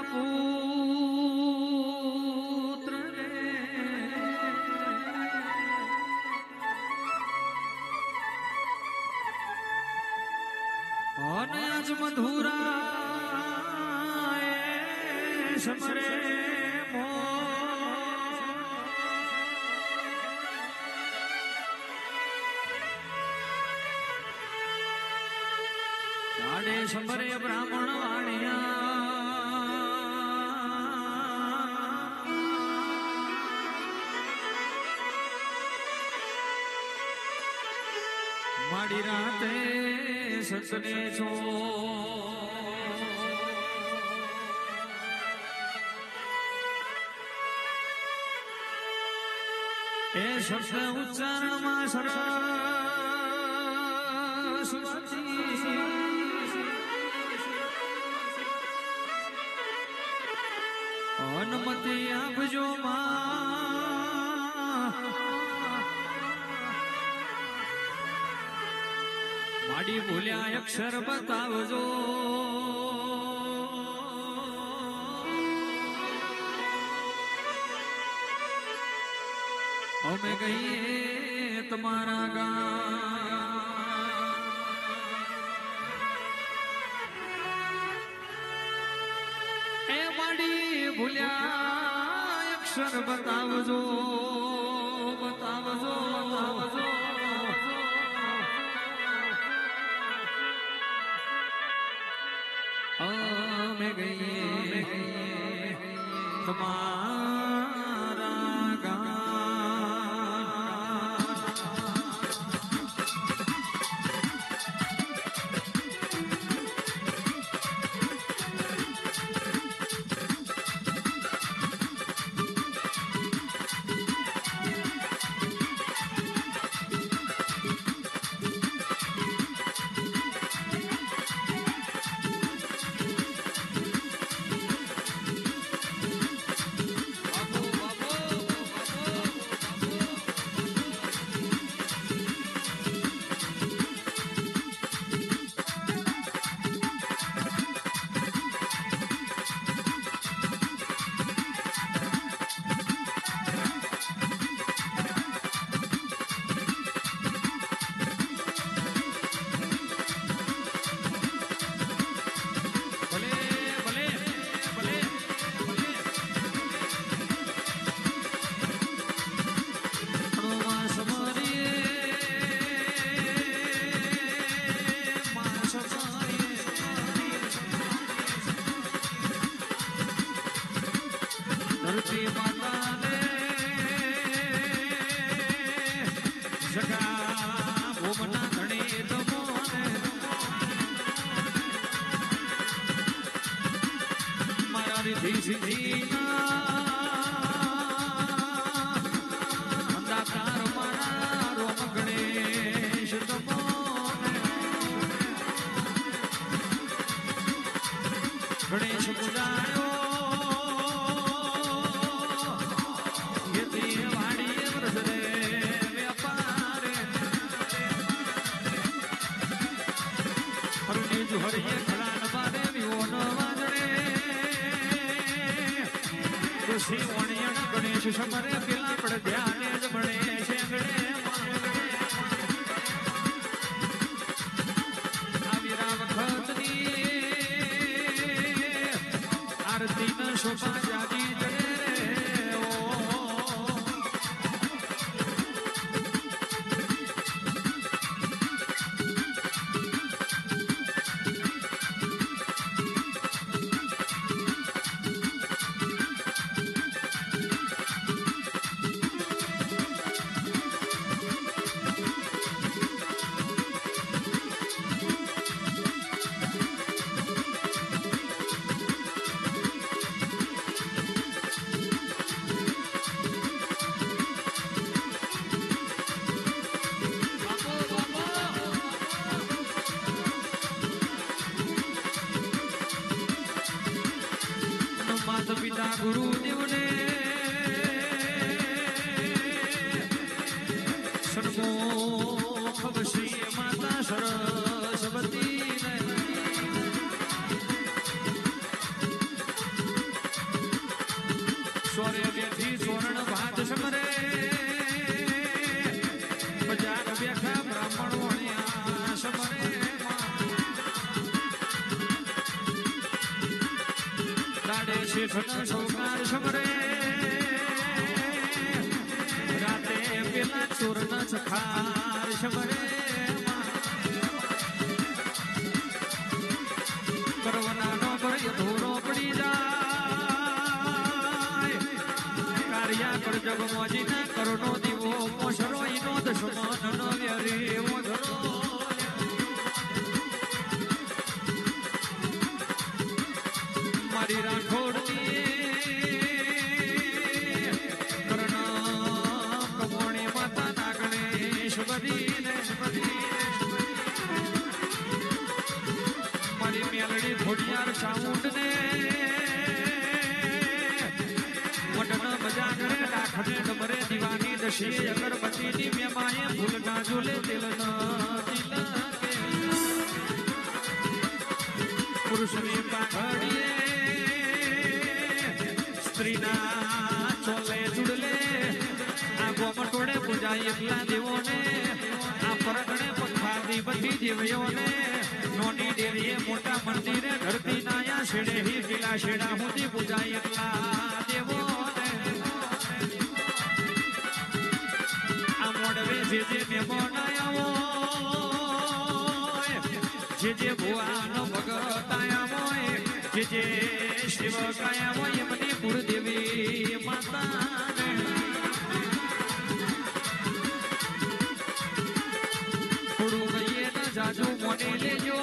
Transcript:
પુત્ર રે અને આજ મધુરા સમરે સાડે સમરે બ્રાહ્મણ વાણિયા માડી રાતે સસને છો એ શબ્દ ઉચ્ચારણમાં સરસ્વતી અનુમતિ આપજો માડી ભૂલ્યા અક્ષર બતાવજો અમે કહીએ તમારા ગામ એ માડી ભૂલ્યા અક્ષર બતાવજો બતાવજો બતાવજો અમે ગઈએ તમારા ગામ ગણેશ પૂજાયો યતી વાડી વ્રજરે વ્યાપારે હરણી જુહરીએ ખલાન બારે વિઓન વાજણે ઋષિ વણિયણ ગણેશ સમરે પેલા પડ ધ્યાને જ બણે શેંગડે આવીરા વખતની આરતી ન શોભા જાજી જડે પિતા ગુરુદેવને સન્મુખ શ્રી માતા સરસ્વતી સોરે બેઠી સોરણ ભાત સમરે બજાર બેઠા બ્રાહ્મણ વણ્યા સમરે દાડે શેઠનો સૌકાર સમરે રાતે પેલા ચોરના સખાર સમરે કરવાના નો કરે ધોરો પડી જાય કાર્યા કર જગ મોજીના કરનો દીવો મોશરો ઈનો દશમન ન વેરી મોધરો મારી રાખોડની કરના કમોણી માતા નાગણેશ બદીને મારી મેલડી ઘોડિયાર સાઉન્ડ ને મટન મજા કરે રાખને ડમરે દીવાની દશી અગરબત્તીની મેમાએ ભૂલ ના ઝૂલે દિલ ના દિલ કે પુરુષની પાઘડીએ સ્ત્રીના ચોલે ચૂડલે આ ગોમટોડે પૂજાય એકલા દેવોને આ પરગણે પંખાદી બધી દેવીઓને નોની ડેરીએ મોટા મંદિરે ધરતી નાયા શેડે હી કિલા શેડા હુંથી પૂજાય એકલા દેવોને આ મોડવે જે મહેમાન આવો જે ભુવાનો ભગત આયા હોય જે શિવ કાયા હોય એમની કુળદેવી માતાને થોડું કહીએ ને જાજુ મોને લેજો